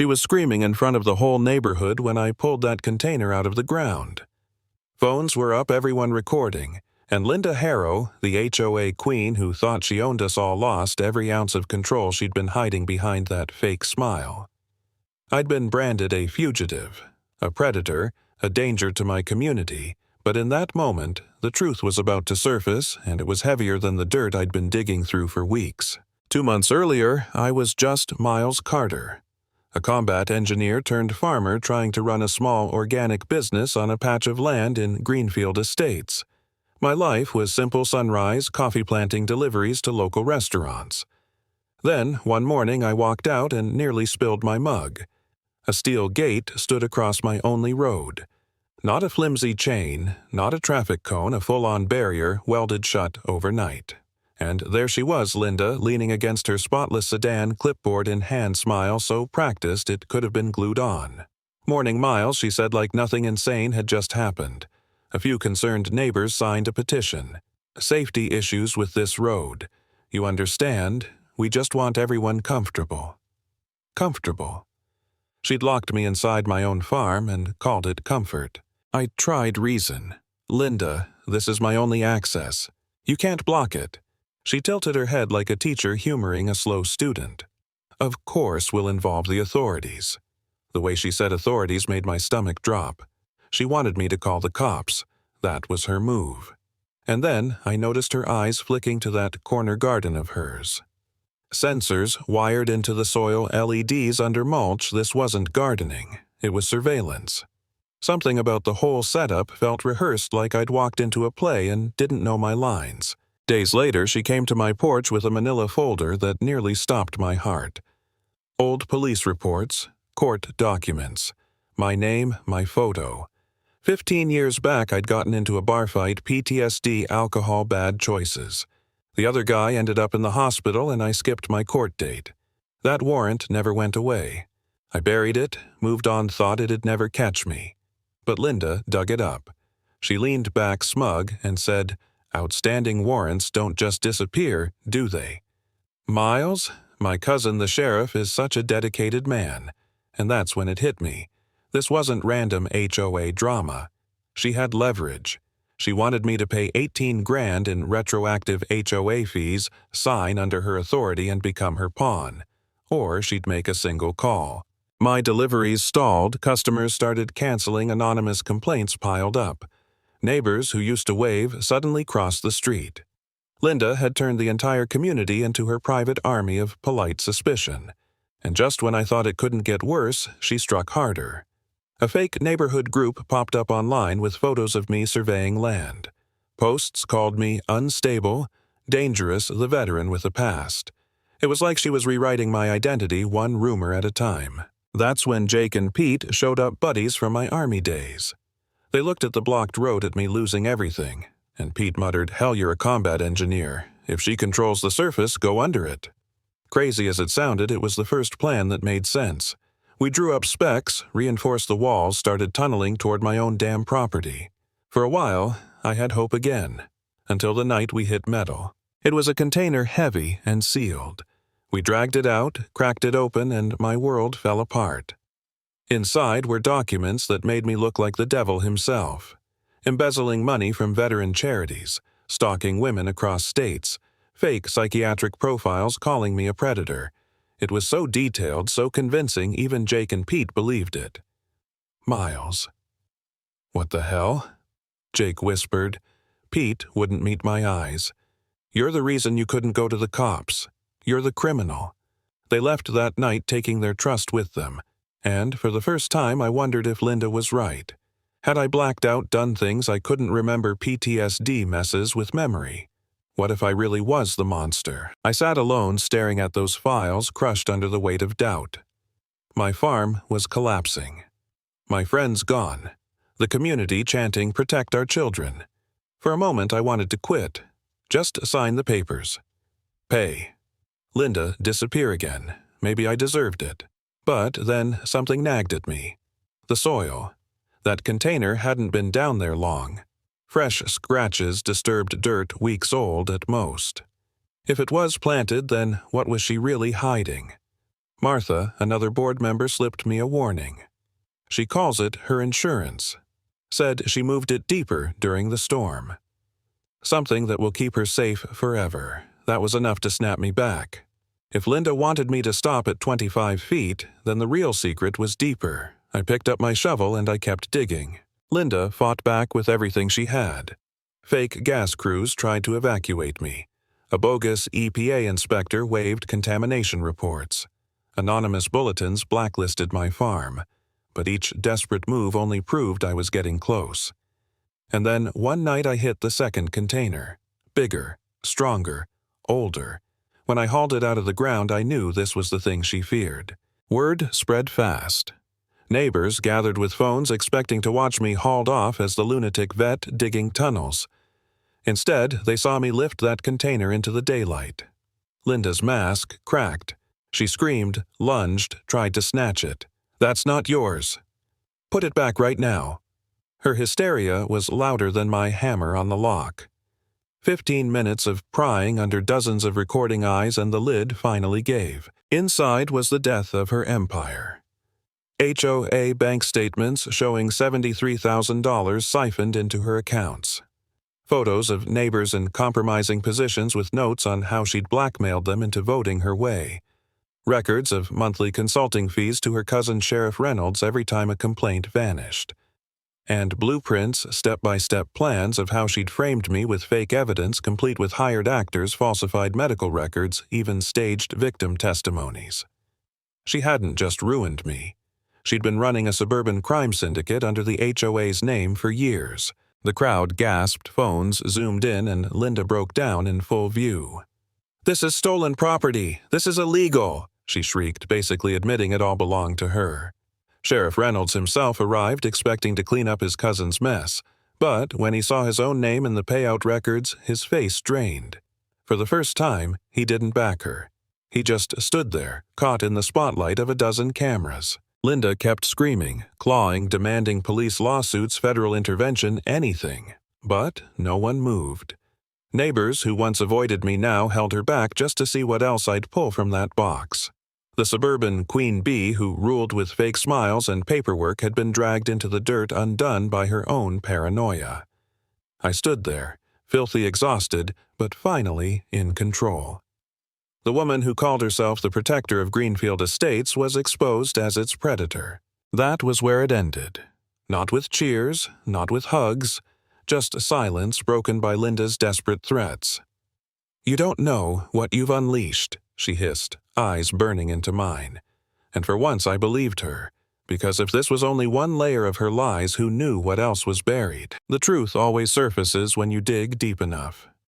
She was screaming in front of the whole neighborhood when I pulled that container out of the ground. Phones were up, everyone recording, and Linda Harrow, the HOA queen who thought she owned us all, lost every ounce of control she'd been hiding behind that fake smile. I'd been branded a fugitive, a predator, a danger to my community, but in that moment, the truth was about to surface, and it was heavier than the dirt I'd been digging through for weeks. 2 months earlier, I was just Miles Carter, a combat engineer turned farmer trying to run a small organic business on a patch of land in Greenfield Estates. My life was simple sunrise, coffee planting deliveries to local restaurants. Then, one morning I walked out and nearly spilled my mug. A steel gate stood across my only road. Not a flimsy chain, not a traffic cone, a full-on barrier welded shut overnight. And there she was, Linda, leaning against her spotless sedan, clipboard in hand, smile so practiced it could have been glued on. "Morning, Miles," she said, like nothing insane had just happened. A few concerned neighbors signed a petition. "Safety issues with this road. You understand? We just want everyone comfortable." Comfortable. She'd locked me inside my own farm and called it comfort. I tried reason. "Linda, this is my only access. You can't block it." She tilted her head like a teacher humoring a slow student. "Of course we'll involve the authorities." The way she said authorities made my stomach drop. She wanted me to call the cops. That was her move. And then I noticed her eyes flicking to that corner garden of hers. Sensors wired into the soil, LEDs under mulch. This wasn't gardening. It was surveillance. Something about the whole setup felt rehearsed, like I'd walked into a play and didn't know my lines. Days later, she came to my porch with a manila folder that nearly stopped my heart. Old police reports, court documents, my name, my photo. 15 years back, I'd gotten into a bar fight, PTSD, alcohol, bad choices. The other guy ended up in the hospital and I skipped my court date. That warrant never went away. I buried it, moved on, thought it'd never catch me. But Linda dug it up. She leaned back smug and said, "Outstanding warrants don't just disappear, do they?" Miles, my cousin the sheriff, is such a dedicated man. And that's when it hit me. This wasn't random HOA drama. She had leverage. She wanted me to pay 18 grand in retroactive HOA fees, sign under her authority and become her pawn. Or she'd make a single call. My deliveries stalled, customers started canceling, anonymous complaints piled up. Neighbors who used to wave suddenly crossed the street. Linda had turned the entire community into her private army of polite suspicion. And just when I thought it couldn't get worse, she struck harder. A fake neighborhood group popped up online with photos of me surveying land. Posts called me unstable, dangerous, the veteran with a past. It was like she was rewriting my identity one rumor at a time. That's when Jake and Pete showed up, buddies from my army days. They looked at the blocked road at me losing everything, and Pete muttered, "Hell, you're a combat engineer. If she controls the surface, go under it." Crazy as it sounded, it was the first plan that made sense. We drew up specs, reinforced the walls, started tunneling toward my own damn property. For a while, I had hope again, until the night we hit metal. It was a container heavy and sealed. We dragged it out, cracked it open, and my world fell apart. Inside were documents that made me look like the devil himself. Embezzling money from veteran charities, stalking women across states, fake psychiatric profiles calling me a predator. It was so detailed, so convincing, even Jake and Pete believed it. Miles. "What the hell?" Jake whispered. Pete wouldn't meet my eyes. "You're the reason you couldn't go to the cops. You're the criminal." They left that night taking their trust with them. And for the first time I wondered if Linda was right. Had I blacked out, done things I couldn't remember? PTSD messes with memory. What if I really was the monster? I sat alone staring at those files, crushed under the weight of doubt. My farm was collapsing. My friends gone. The community chanting, "Protect our children." For a moment I wanted to quit. Just sign the papers. Pay. Linda disappear again. Maybe I deserved it. But then something nagged at me. The soil. That container hadn't been down there long. Fresh scratches, disturbed dirt, weeks old at most. If it was planted, then what was she really hiding? Martha, another board member, slipped me a warning. She calls it her insurance. Said she moved it deeper during the storm. Something that will keep her safe forever. That was enough to snap me back. If Linda wanted me to stop at 25 feet, then the real secret was deeper. I picked up my shovel and I kept digging. Linda fought back with everything she had. Fake gas crews tried to evacuate me. A bogus EPA inspector waived contamination reports. Anonymous bulletins blacklisted my farm. But each desperate move only proved I was getting close. And then one night I hit the second container. Bigger, stronger, older. When I hauled it out of the ground, I knew this was the thing she feared. Word spread fast. Neighbors gathered with phones expecting to watch me hauled off as the lunatic vet digging tunnels. Instead, they saw me lift that container into the daylight. Linda's mask cracked. She screamed, lunged, tried to snatch it. "That's not yours. Put it back right now." Her hysteria was louder than my hammer on the lock. 15 minutes of prying under dozens of recording eyes and the lid finally gave. Inside was the death of her empire. HOA bank statements showing $73,000 siphoned into her accounts. Photos of neighbors in compromising positions with notes on how she'd blackmailed them into voting her way. Records of monthly consulting fees to her cousin Sheriff Reynolds every time a complaint vanished. And blueprints, step-by-step plans of how she'd framed me with fake evidence complete with hired actors, falsified medical records, even staged victim testimonies. She hadn't just ruined me. She'd been running a suburban crime syndicate under the HOA's name for years. The crowd gasped, phones zoomed in, and Linda broke down in full view. "This is stolen property! This is illegal!" she shrieked, basically admitting it all belonged to her. Sheriff Reynolds himself arrived expecting to clean up his cousin's mess, but when he saw his own name in the payout records, his face drained. For the first time, he didn't back her. He just stood there, caught in the spotlight of a dozen cameras. Linda kept screaming, clawing, demanding police lawsuits, federal intervention, anything. But no one moved. Neighbors who once avoided me now held her back just to see what else I'd pull from that box. The suburban queen bee who ruled with fake smiles and paperwork had been dragged into the dirt undone by her own paranoia. I stood there, filthy exhausted, but finally in control. The woman who called herself the protector of Greenfield Estates was exposed as its predator. That was where it ended. Not with cheers, not with hugs, just silence broken by Linda's desperate threats. "You don't know what you've unleashed," she hissed, eyes burning into mine. And for once I believed her, because if this was only one layer of her lies, who knew what else was buried? The truth always surfaces when you dig deep enough.